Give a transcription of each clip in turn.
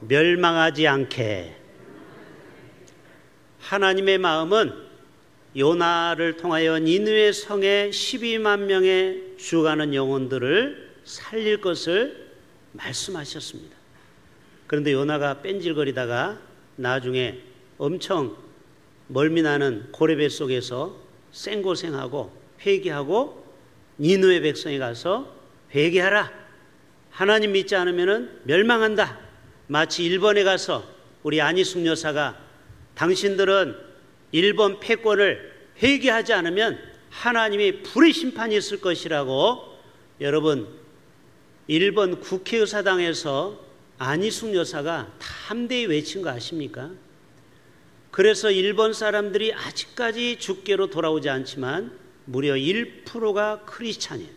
멸망하지 않게. 하나님의 마음은 요나를 통하여 니느웨 성에 12만 명의 죽어가는 영혼들을 살릴 것을 말씀하셨습니다. 그런데 요나가 뺀질거리다가 나중에 엄청 멀미나는 고레배 속에서 생고생하고 회개하고 니느웨 백성에 가서 회개하라, 하나님 믿지 않으면 멸망한다. 마치 일본에 가서 우리 안희숙 여사가 당신들은 일본 패권을 회개하지 않으면 하나님이 불의 심판이 있을 것이라고, 여러분 일본 국회의사당에서 안희숙 여사가 담대히 외친 거 아십니까? 그래서 일본 사람들이 아직까지 주께로 돌아오지 않지만 무려 1%가 크리스찬이에요.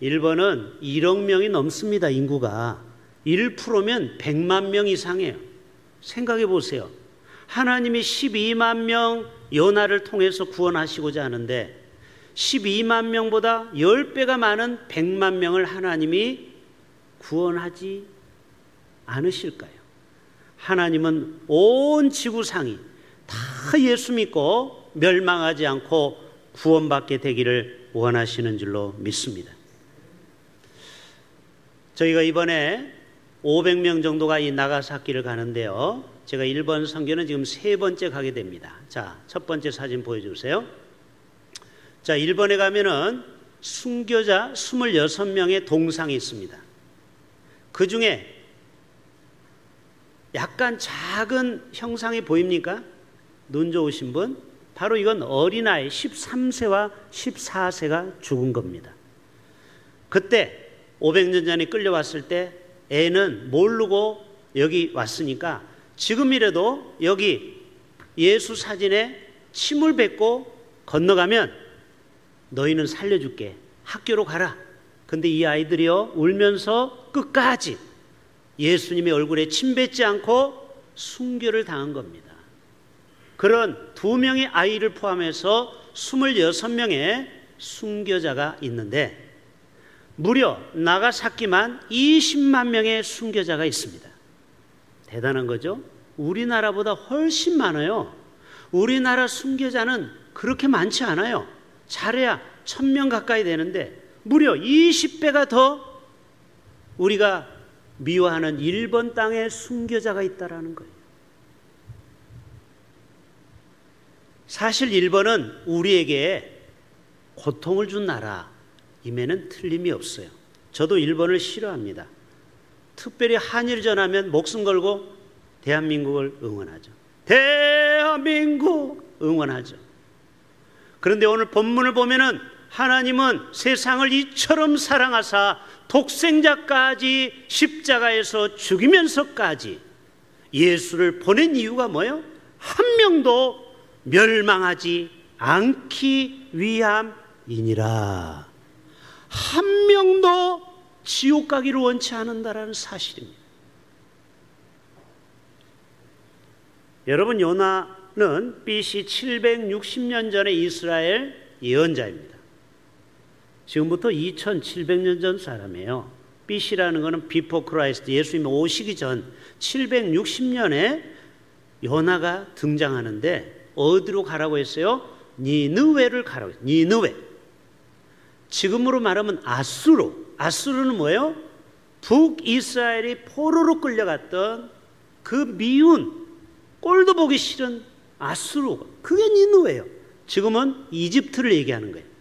일본은 1억 명이 넘습니다. 인구가 1%면 100만 명 이상이에요. 생각해 보세요. 하나님이 12만 명 요나를 통해서 구원하시고자 하는데 12만 명보다 10배가 많은 100만 명을 하나님이 구원하지 않으실까요? 하나님은 온 지구상이 다 예수 믿고 멸망하지 않고 구원받게 되기를 원하시는 줄로 믿습니다. 저희가 이번에 500명 정도가 이 나가사키를 가는데요, 제가 일본 선교는 지금 3번째 가게 됩니다. 자, 첫 번째 사진 보여주세요. 자, 일본에 가면은 순교자 26명의 동상이 있습니다. 그 중에 약간 작은 형상이 보입니까? 눈 좋으신 분? 바로 이건 어린아이 13세와 14세가 죽은 겁니다. 그때 500년 전에 끌려왔을 때 애는 모르고 여기 왔으니까 지금이라도 여기 예수 사진에 침을 뱉고 건너가면 너희는 살려줄게, 학교로 가라. 근데 이 아이들이요 울면서 끝까지 예수님의 얼굴에 침 뱉지 않고 순교를 당한 겁니다. 그런 2명의 아이를 포함해서 26명의 순교자가 있는데 무려 나가사키만 20만 명의 순교자가 있습니다. 대단한 거죠? 우리나라보다 훨씬 많아요. 우리나라 순교자는 그렇게 많지 않아요. 잘해야 1000명 가까이 되는데 무려 20배가 더 우리가 미워하는 일본 땅에 순교자가 있다라는 거예요. 사실 일본은 우리에게 고통을 준 나라임에는 틀림이 없어요. 저도 일본을 싫어합니다. 특별히 한일전 하면 목숨 걸고 대한민국을 응원하죠. 대한민국 응원하죠. 그런데 오늘 본문을 보면은 하나님은 세상을 이처럼 사랑하사 독생자까지 십자가에서 죽이면서까지 예수를 보낸 이유가 뭐예요? 한 명도 멸망하지 않기 위함이니라. 한 명도 지옥 가기를 원치 않는다라는 사실입니다. 여러분, 요나는 BC 760년 전에 이스라엘 예언자입니다. 지금부터 2700년 전 사람이에요. BC라는 것은 Before Christ, 예수님 오시기 전 760년에 요나가 등장하는데 어디로 가라고 했어요? 니느웨를 가라고 했어요. 니느웨. 지금으로 말하면 아수르. 아수르는 뭐예요? 북이스라엘이 포로로 끌려갔던 그 미운, 꼴도 보기 싫은 아수르. 그게 니느웨예요. 지금은 이집트를 얘기하는 거예요.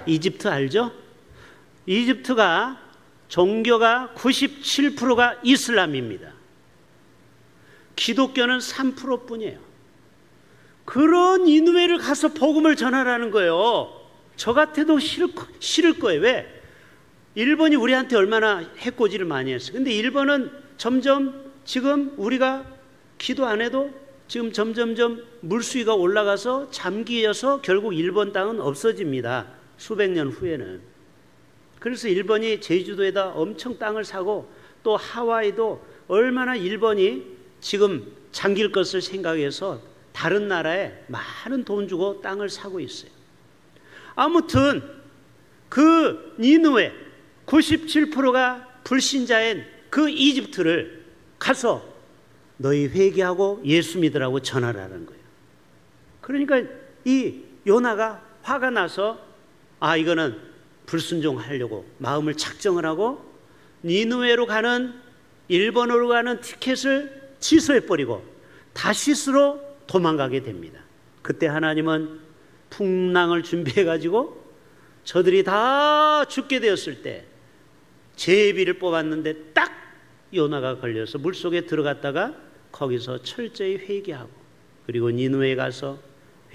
이집트 알죠? 이집트가 종교가 97%가 이슬람입니다. 기독교는 3%뿐이에요. 그런 니느웨를 가서 복음을 전하라는 거예요. 저 같아도 싫을 거예요. 왜? 일본이 우리한테 얼마나 해코지를 많이 했어요. 근데 일본은 점점 지금 우리가 기도 안 해도 지금 점점점 물수위가 올라가서 잠기어서 결국 일본 땅은 없어집니다. 수백 년 후에는. 그래서 일본이 제주도에다 엄청 땅을 사고 또 하와이도 얼마나 일본이 지금 잠길 것을 생각해서 다른 나라에 많은 돈 주고 땅을 사고 있어요. 아무튼 그 니느웨 97%가 불신자인 그 이집트를 가서 너희 회개하고 예수 믿으라고 전하라는 거예요. 그러니까 이 요나가 화가 나서 이거는 불순종하려고 마음을 작정을 하고 니느웨로 가는 일본으로 가는 티켓을 취소해버리고 다시스로 도망가게 됩니다. 그때 하나님은 풍랑을 준비해가지고 저들이 다 죽게 되었을 때 제비를 뽑았는데 딱 요나가 걸려서 물속에 들어갔다가 거기서 철저히 회개하고 그리고 니느웨에 가서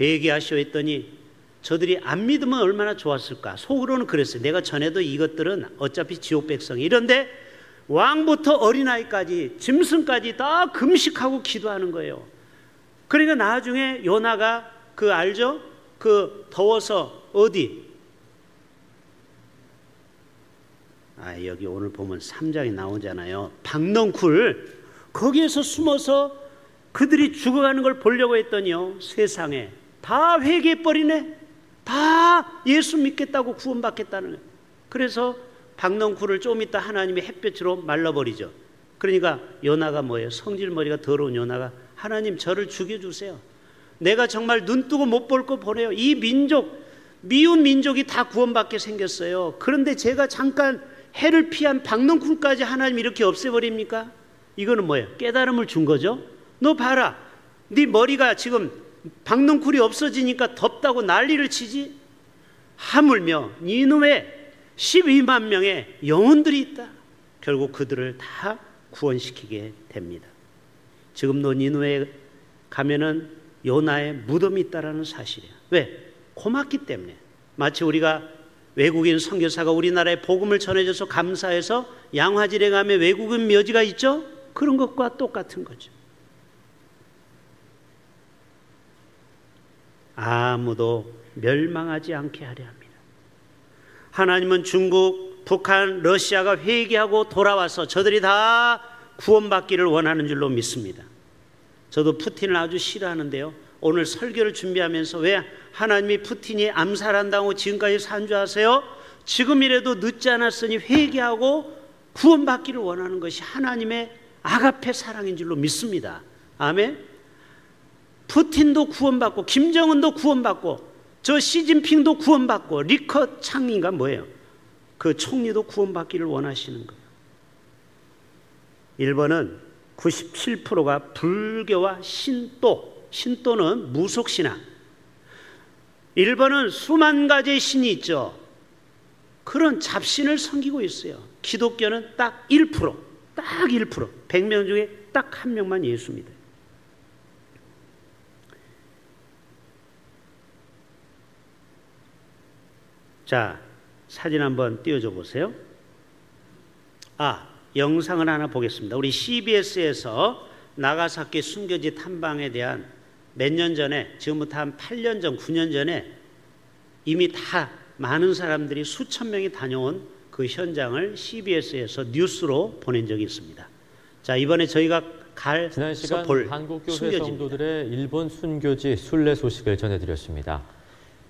회개하시오 했더니 저들이 안 믿으면 얼마나 좋았을까. 속으로는 그랬어요. 내가 전에도 이것들은 어차피 지옥 백성이 이런데 왕부터 어린아이까지 짐승까지 다 금식하고 기도하는 거예요. 그러니까 나중에 요나가 그 알죠? 그 더워서 어디? 여기 오늘 보면 3장에 나오잖아요. 박넝쿨 거기에서 숨어서 그들이 죽어가는 걸 보려고 했더니요. 세상에 다 회개해버리네. 다 예수 믿겠다고 구원받겠다는 거예요. 그래서 박넝쿨을 좀 이따 하나님이 햇볕으로 말라버리죠. 그러니까 요나가 뭐예요? 성질머리가 더러운 요나가 하나님 저를 죽여주세요. 내가 정말 눈 뜨고 못 볼 거 보내요. 이 민족 미운 민족이 다 구원받게 생겼어요. 그런데 제가 잠깐 해를 피한 박넝쿨까지 하나님 이렇게 없애버립니까? 이거는 뭐예요? 깨달음을 준 거죠. 너 봐라. 네 머리가 지금 박넝쿨이 없어지니까 덥다고 난리를 치지. 하물며 니느웨 12만 명의 영혼들이 있다. 결국 그들을 다 구원시키게 됩니다. 지금도 니느웨에 가면은 요나의 무덤이 있다라는 사실이에요. 왜? 고맙기 때문에. 마치 우리가 외국인 선교사가 우리나라에 복음을 전해줘서 감사해서 양화질에 가면 외국인 묘지가 있죠? 그런 것과 똑같은 거죠. 아무도 멸망하지 않게 하려 합니다. 하나님은 중국, 북한, 러시아가 회개하고 돌아와서 저들이 다 구원받기를 원하는 줄로 믿습니다. 저도 푸틴을 아주 싫어하는데요. 오늘 설교를 준비하면서 왜 하나님이 푸틴이 암살한다고 지금까지 산 줄 아세요? 지금이라도 늦지 않았으니 회개하고 구원받기를 원하는 것이 하나님의 아가페 사랑인 줄로 믿습니다. 아멘. 푸틴도 구원받고 김정은도 구원받고 저 시진핑도 구원받고 리커 창인가 뭐예요? 그 총리도 구원받기를 원하시는 거예요. 일본은 97%가 불교와 신도는 무속신앙. 일본은 수만 가지의 신이 있죠. 그런 잡신을 섬기고 있어요. 기독교는 딱 1%, 딱 1%, 100명 중에 딱 1명만 예수 믿어요. 자, 사진 한번 띄워줘 보세요. 영상을 하나 보겠습니다. 우리 CBS에서 나가사키 순교지 탐방에 대한 몇 년 전에, 지금부터 한 8년 전, 9년 전에 이미 다 많은 사람들이 수천 명이 다녀온 그 현장을 CBS에서 뉴스로 보낸 적이 있습니다. 자, 이번에 저희가 지난 시간 한국교회 성도들의 일본 순교지 순례 소식을 전해드렸습니다.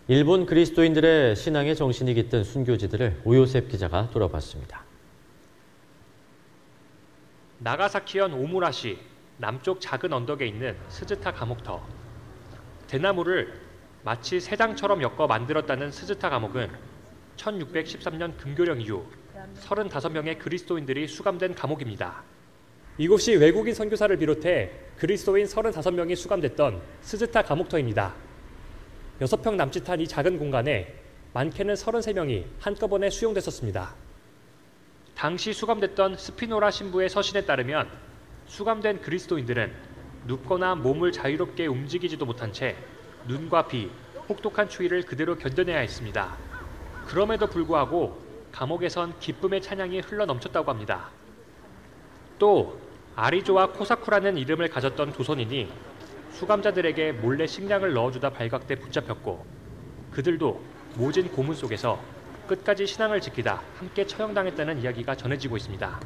일본 그리스도인들의 신앙의 정신이 깃든 순교지들을 오요셉 기자가 돌아봤습니다. 나가사키현 오무라시 남쪽 작은 언덕에 있는 스즈타 감옥터. 대나무를 마치 새당처럼 엮어 만들었다는 스즈타 감옥은 1613년 금교령 이후 35명의 그리스도인들이 수감된 감옥입니다. 이곳이 외국인 선교사를 비롯해 그리스도인 35명이 수감됐던 스즈타 감옥터입니다. 6평 남짓한 이 작은 공간에 많게는 33명이 한꺼번에 수용됐었습니다. 당시 수감됐던 스피노라 신부의 서신에 따르면 수감된 그리스도인들은 눕거나 몸을 자유롭게 움직이지도 못한 채 눈과 비, 혹독한 추위를 그대로 견뎌내야 했습니다. 그럼에도 불구하고 감옥에선 기쁨의 찬양이 흘러넘쳤다고 합니다. 또 아리조와 코사쿠라는 이름을 가졌던 도선인이 수감자들에게 몰래 식량을 넣어주다 발각돼 붙잡혔고 그들도 모진 고문 속에서 끝까지 신앙을 지키다 함께 처형당했다는 이야기가 전해지고 있습니다.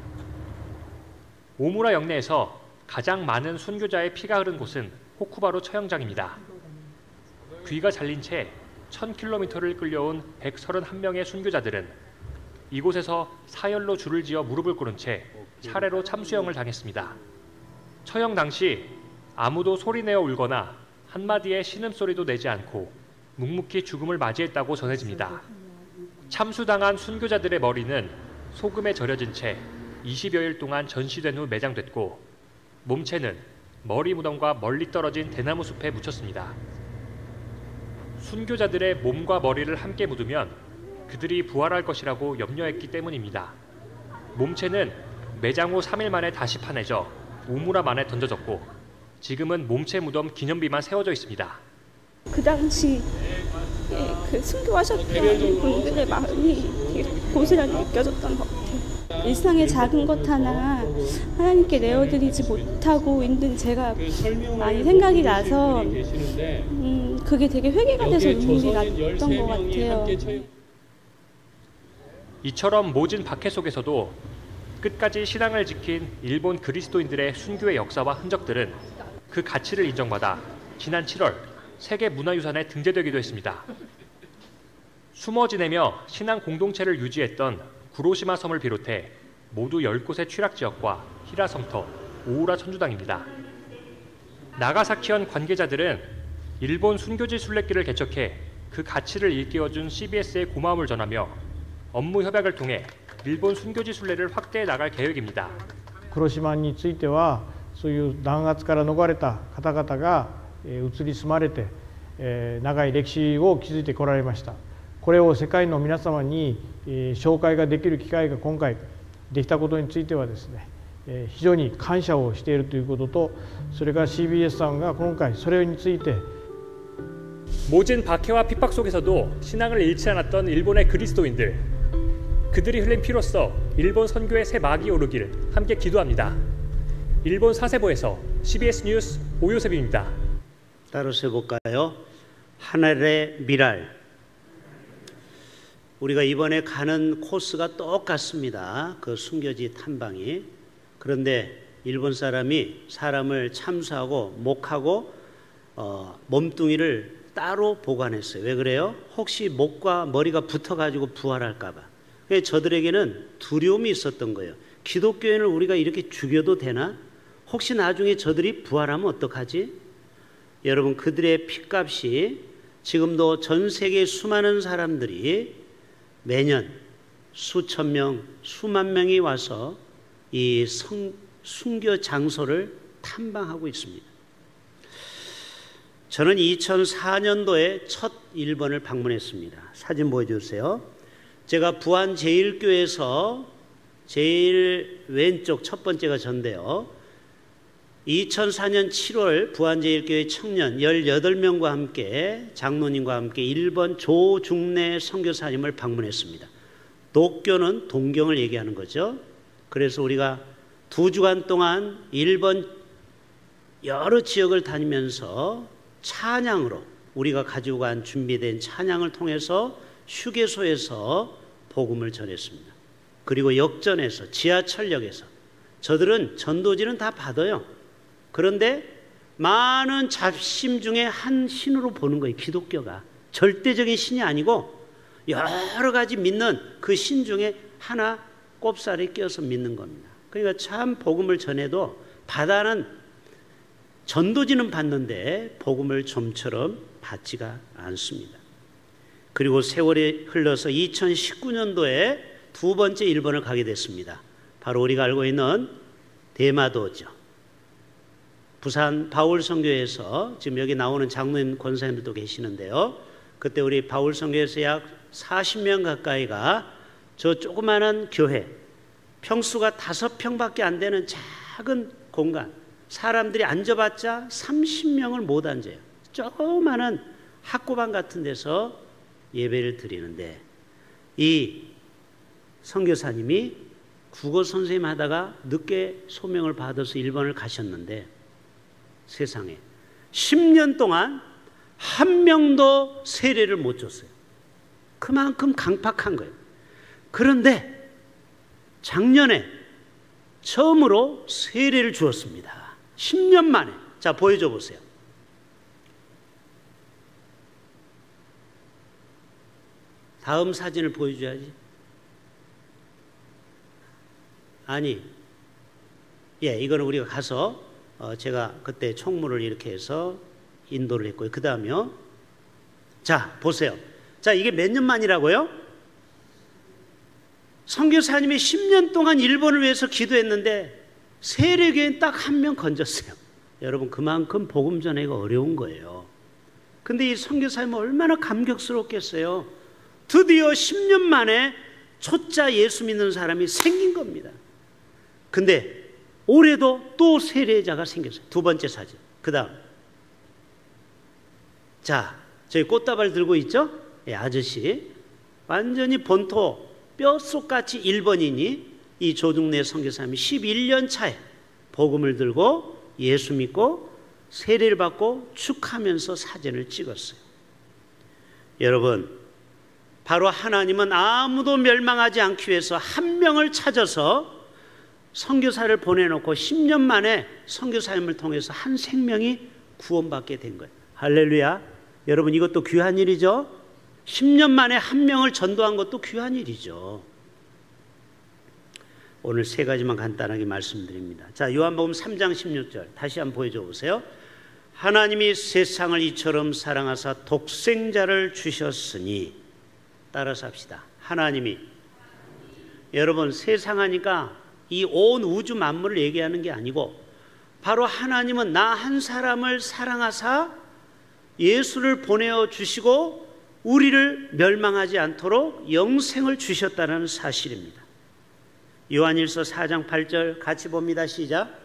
오무라 영내에서 가장 많은 순교자의 피가 흐른 곳은 호쿠바로 처형장입니다. 귀가 잘린 채 1000km를 끌려온 131명의 순교자들은 이곳에서 사열로 줄을 지어 무릎을 꿇은 채 차례로 참수형을 당했습니다. 처형 당시 아무도 소리내어 울거나 한마디의 신음소리도 내지 않고 묵묵히 죽음을 맞이했다고 전해집니다. 참수당한 순교자들의 머리는 소금에 절여진 채 20여일 동안 전시된 후 매장됐고 몸체는 머리 무덤과 멀리 떨어진 대나무 숲에 묻혔습니다. 순교자들의 몸과 머리를 함께 묻으면 그들이 부활할 것이라고 염려했기 때문입니다. 몸체는 매장 후 3일 만에 다시 파내져 우물함 안에 던져졌고 지금은 몸체 무덤 기념비만 세워져 있습니다. 그 당시 그 순교하셨던 분들의 마음이 되게 고스란히 느껴졌던 것 같아요. 일상의 작은 것 하나 하나님께 내어드리지 못하고 있는 제가 많이 생각이 나서 그게 되게 회개가 돼서 눈물이 났던 것 같아요. 이처럼 모진 박해 속에서도 끝까지 신앙을 지킨 일본 그리스도인들의 순교의 역사와 흔적들은 그 가치를 인정받아 지난 7월 세계문화유산에 등재되기도 했습니다. 숨어 지내며 신앙 공동체를 유지했던 구로시마 섬을 비롯해 모두 10곳의 취락지역과 히라섬터, 오우라 천주당입니다. 나가사키현 관계자들은 일본 순교지 순례길을 개척해 그 가치를 일깨워준 CBS의 고마움을 전하며 업무 협약을 통해 일본 순교지 순례를 확대해 나갈 계획입니다. 黒島についてはそういう弾圧から逃れた方々が移り住まれて長い歴史を築いてこられました。これを世界の皆様に紹介ができる機会が今回できたことについてはですね、非常に感謝をしているということと、それから CBS さんが今回それについて 모진 박해와 핍박 속에서도 신앙을 잃지 않았던 일본의 그리스도인들, 그들이 흘린 피로써 일본 선교의 새 막이 오르기를 함께 기도합니다. 일본 사세보에서 CBS 뉴스 오요셉입니다. 따로 세볼까요? 하늘의 미랄. 우리가 이번에 가는 코스가 똑같습니다. 그 순교지 탐방이. 그런데 일본 사람이 사람을 참수하고 목하고 몸뚱이를 따로 보관했어요. 왜 그래요? 혹시 목과 머리가 붙어가지고 부활할까 봐. 저들에게는 두려움이 있었던 거예요. 기독교인을 우리가 이렇게 죽여도 되나? 혹시 나중에 저들이 부활하면 어떡하지? 여러분, 그들의 핏값이 지금도 전 세계 수많은 사람들이 매년 수천 명, 수만 명이 와서 이 순교 장소를 탐방하고 있습니다. 저는 2004년도에 첫 일본을 방문했습니다. 사진 보여주세요. 제가 부안 제1교에서 제일 왼쪽 첫 번째가 전데요. 2004년 7월 부안 제1교회 청년 18명과 함께 장로님과 함께 일본 조중래 선교사님을 방문했습니다. 독교는 동경을 얘기하는 거죠. 그래서 우리가 2주간 동안 일본 여러 지역을 다니면서 찬양으로 우리가 가지고 간 준비된 찬양을 통해서 휴게소에서 복음을 전했습니다. 그리고 역전에서 지하철역에서 저들은 전도지는 다 받아요. 그런데 많은 잡심 중에 한 신으로 보는 거예요. 기독교가 절대적인 신이 아니고 여러 가지 믿는 그 신 중에 하나 꼽살에 껴서 믿는 겁니다. 그러니까 참 복음을 전해도 바다는 전도지는 받는데 복음을 좀처럼 받지가 않습니다. 그리고 세월이 흘러서 2019년도에 두 번째 일본을 가게 됐습니다. 바로 우리가 알고 있는 대마도죠. 부산 바울 선교회에서 지금 여기 나오는 장로님 권사님들도 계시는데요. 그때 우리 바울 선교회에서 약 40명 가까이가 저 조그마한 교회, 평수가 5평밖에 안 되는 작은 공간, 사람들이 앉아봤자 30명을 못 앉아요. 조그마한 학고방 같은 데서 예배를 드리는데 이 선교사님이 국어 선생님 하다가 늦게 소명을 받아서 일본을 가셨는데 세상에 10년 동안 한 명도 세례를 못 줬어요. 그만큼 강팍한 거예요. 그런데 작년에 처음으로 세례를 주었습니다. 10년 만에. 자, 보여줘 보세요. 다음 사진을 보여줘야지. 아니, 이거는 우리가 가서 제가 그때 총무를 이렇게 해서 인도를 했고요. 그 다음에요. 자, 보세요. 자, 이게 몇 년 만이라고요? 선교사님이 10년 동안 일본을 위해서 기도했는데 세례교회는 딱 한 명 건졌어요. 여러분, 그만큼 복음 전하기가 어려운 거예요. 근데 이 선교사님은 얼마나 감격스럽겠어요. 드디어 10년 만에 초짜 예수 믿는 사람이 생긴 겁니다. 근데 올해도 또 세례자가 생겼어요. 두 번째 사진. 그 다음. 자, 저희 꽃다발 들고 있죠? 예, 아저씨. 완전히 본토 뼛속같이 일본인이 이 조중래 선교사님이 11년 차에 복음을 들고 예수 믿고 세례를 받고 축하하면서 사진을 찍었어요. 여러분, 바로 하나님은 아무도 멸망하지 않기 위해서 한 명을 찾아서 선교사를 보내놓고 10년 만에 선교사님을 통해서 한 생명이 구원받게 된 거예요. 할렐루야. 여러분, 이것도 귀한 일이죠. 10년 만에 한 명을 전도한 것도 귀한 일이죠. 오늘 세 가지만 간단하게 말씀드립니다. 자, 요한복음 3장 16절 다시 한번 보여줘 보세요. 하나님이 세상을 이처럼 사랑하사 독생자를 주셨으니, 따라서 합시다. 하나님이. 여러분, 세상 하니까 이 온 우주 만물을 얘기하는 게 아니고 바로 하나님은 나 한 사람을 사랑하사 예수를 보내어 주시고 우리를 멸망하지 않도록 영생을 주셨다는 사실입니다. 요한일서 4장 8절 같이 봅니다. 시작.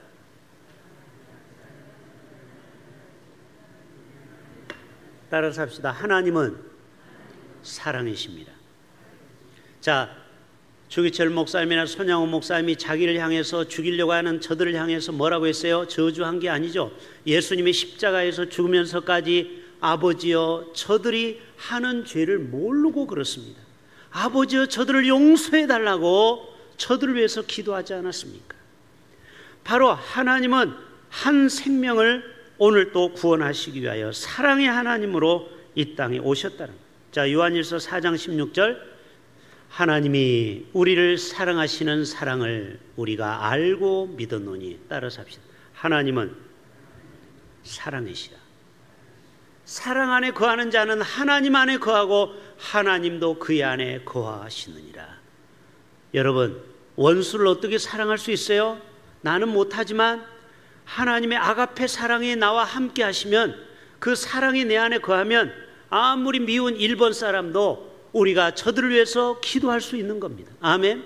따라서 합시다. 하나님은 사랑이십니다. 자, 주기철 목사님이나 손양호 목사님이 자기를 향해서 죽이려고 하는 저들을 향해서 뭐라고 했어요? 저주한 게 아니죠. 예수님이 십자가에서 죽으면서까지 아버지여 저들이 하는 죄를 모르고 그렇습니다. 아버지여 저들을 용서해 달라고 저들을 위해서 기도하지 않았습니까? 바로 하나님은 한 생명을 오늘 또 구원하시기 위하여 사랑의 하나님으로 이 땅에 오셨다는 거예요. 자, 요한일서 4장 16절 하나님이 우리를 사랑하시는 사랑을 우리가 알고 믿었노니, 따라서 합시다. 하나님은 사랑이시라. 사랑 안에 거하는 자는 하나님 안에 거하고 하나님도 그의 안에 거하시느니라. 여러분, 원수를 어떻게 사랑할 수 있어요? 나는 못하지만 하나님의 아가페 사랑이 나와 함께 하시면, 그 사랑이 내 안에 거하면 아무리 미운 일본 사람도 우리가 저들을 위해서 기도할 수 있는 겁니다. 아멘.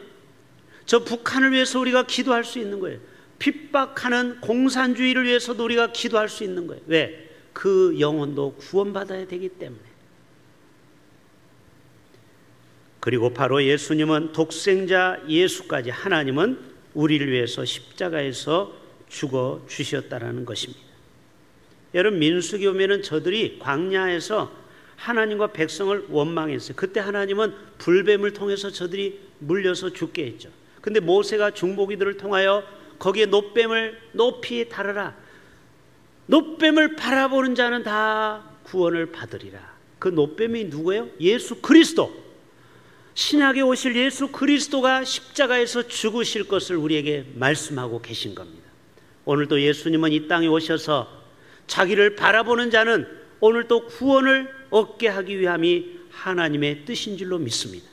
저 북한을 위해서 우리가 기도할 수 있는 거예요. 핍박하는 공산주의를 위해서도 우리가 기도할 수 있는 거예요. 왜? 그 영혼도 구원받아야 되기 때문에. 그리고 바로 예수님은 독생자 예수까지 하나님은 우리를 위해서 십자가에서 죽어 주셨다라는 것입니다. 여러분, 민수기 보면은 저들이 광야에서 하나님과 백성을 원망했어요. 그때 하나님은 불뱀을 통해서 저들이 물려서 죽게 했죠. 근데 모세가 중보기들을 통하여 거기에 놋뱀을 높이 달아라. 놋뱀을 바라보는 자는 다 구원을 받으리라. 그 놋뱀이 누구예요? 예수 그리스도. 신약에 오실 예수 그리스도가 십자가에서 죽으실 것을 우리에게 말씀하고 계신 겁니다. 오늘도 예수님은 이 땅에 오셔서 자기를 바라보는 자는 오늘 또 구원을 얻게 하기 위함이 하나님의 뜻인 줄로 믿습니다.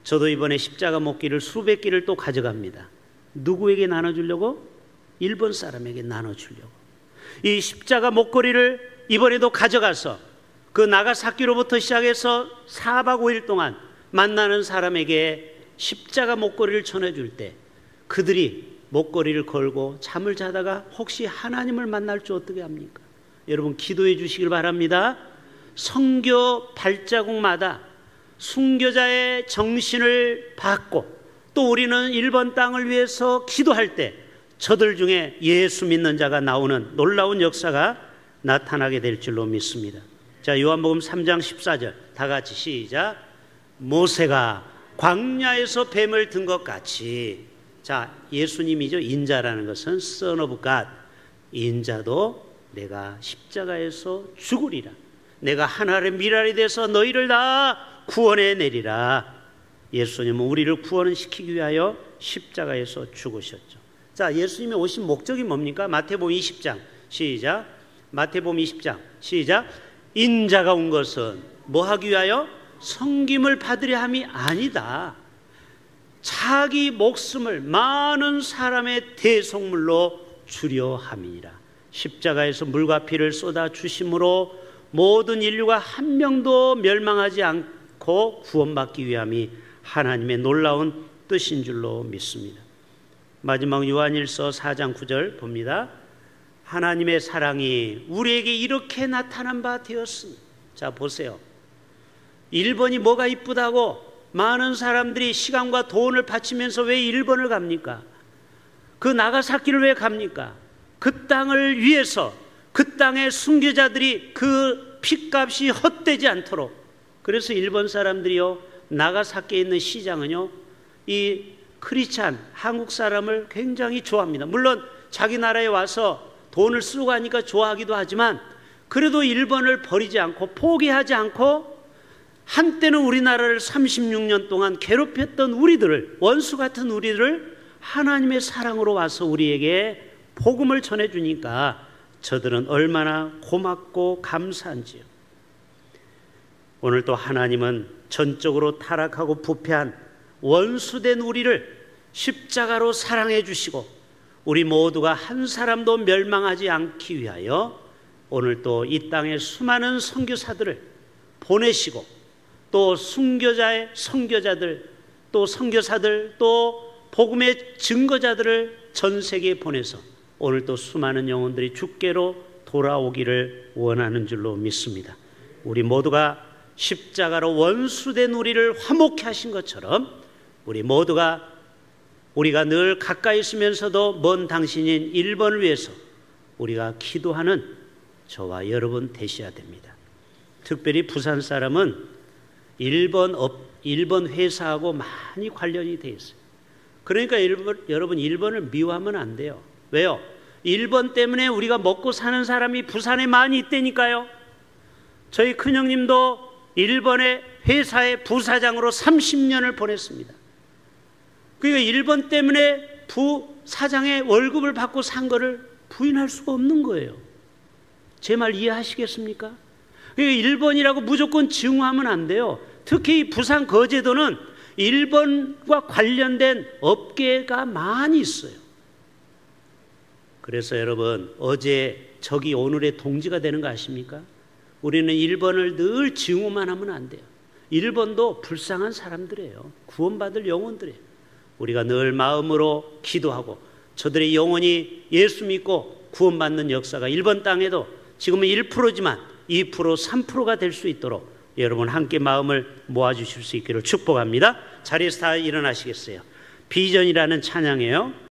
저도 이번에 십자가 목기를 수백 개를 또 가져갑니다. 누구에게 나눠주려고? 일본 사람에게 나눠주려고. 이 십자가 목걸이를 이번에도 가져가서 그 나가사키로부터 시작해서 4박 5일 동안 만나는 사람에게 십자가 목걸이를 전해줄 때 그들이 목걸이를 걸고 잠을 자다가 혹시 하나님을 만날 줄 어떻게 합니까? 여러분, 기도해 주시길 바랍니다. 선교 발자국마다 순교자의 정신을 받고 또 우리는 일본 땅을 위해서 기도할 때 저들 중에 예수 믿는 자가 나오는 놀라운 역사가 나타나게 될 줄로 믿습니다. 자, 요한복음 3장 14절 다 같이 시작. 모세가 광야에서 뱀을 든 것 같이. 자, 예수님이죠. 인자라는 것은 Son of God. 인자도 내가 십자가에서 죽으리라. 내가 하늘의 미랄이 돼서 너희를 다 구원해 내리라. 예수님은 우리를 구원시키기 위하여 십자가에서 죽으셨죠. 자, 예수님이 오신 목적이 뭡니까? 마태복음 20장 시작. 마태복음 20장 시작. 인자가 온 것은 뭐 하기 위하여? 섬김을 받으려 함이 아니다. 자기 목숨을 많은 사람의 대속물로 주려 함이니라. 십자가에서 물과 피를 쏟아 주심으로 모든 인류가 한 명도 멸망하지 않고 구원받기 위함이 하나님의 놀라운 뜻인 줄로 믿습니다. 마지막 요한일서 4장 9절 봅니다. 하나님의 사랑이 우리에게 이렇게 나타난 바 되었으니. 자, 보세요. 일본이 뭐가 이쁘다고 많은 사람들이 시간과 돈을 바치면서 왜 일본을 갑니까? 그 나가사키를 왜 갑니까? 그 땅을 위해서, 그 땅의 순교자들이 그 핏값이 헛되지 않도록. 그래서 일본 사람들이요, 나가사키에 있는 시장은요, 이 크리스찬 한국 사람을 굉장히 좋아합니다. 물론 자기 나라에 와서 돈을 쓰고 하니까 좋아하기도 하지만, 그래도 일본을 버리지 않고 포기하지 않고 한때는 우리나라를 36년 동안 괴롭혔던 우리들을, 원수 같은 우리들을 하나님의 사랑으로 와서 우리에게 복음을 전해주니까 저들은 얼마나 고맙고 감사한지요. 오늘 또 하나님은 전적으로 타락하고 부패한 원수된 우리를 십자가로 사랑해 주시고 우리 모두가 한 사람도 멸망하지 않기 위하여 오늘 또 이 땅에 수많은 선교사들을 보내시고 또 순교자의 선교자들, 또 선교사들, 또 복음의 증거자들을 전 세계에 보내서 오늘 또 수많은 영혼들이 주께로 돌아오기를 원하는 줄로 믿습니다. 우리 모두가 십자가로 원수된 우리를 화목케 하신 것처럼 우리 모두가 우리가 늘 가까이 있으면서도 먼 당신인 일본을 위해서 우리가 기도하는 저와 여러분 되셔야 됩니다. 특별히 부산 사람은 일본 회사하고 많이 관련이 돼 있어요. 그러니까 여러분 일본을 미워하면 안 돼요. 왜요? 일본 때문에 우리가 먹고 사는 사람이 부산에 많이 있다니까요. 저희 큰형님도 일본의 회사의 부사장으로 30년을 보냈습니다. 그러니까 일본 때문에 부사장의 월급을 받고 산 거를 부인할 수가 없는 거예요. 제 말 이해하시겠습니까? 그러니까 일본이라고 무조건 증오하면 안 돼요. 특히 부산 거제도는 일본과 관련된 업계가 많이 있어요. 그래서 여러분, 어제 적이 오늘의 동지가 되는 거 아십니까? 우리는 일본을 늘 증오만 하면 안 돼요. 일본도 불쌍한 사람들이에요. 구원받을 영혼들이에요. 우리가 늘 마음으로 기도하고 저들의 영혼이 예수 믿고 구원받는 역사가 일본 땅에도 지금은 1%지만 2%, 3%가 될 수 있도록 여러분 함께 마음을 모아주실 수 있기를 축복합니다. 자리에서 다 일어나시겠어요? 비전이라는 찬양이에요.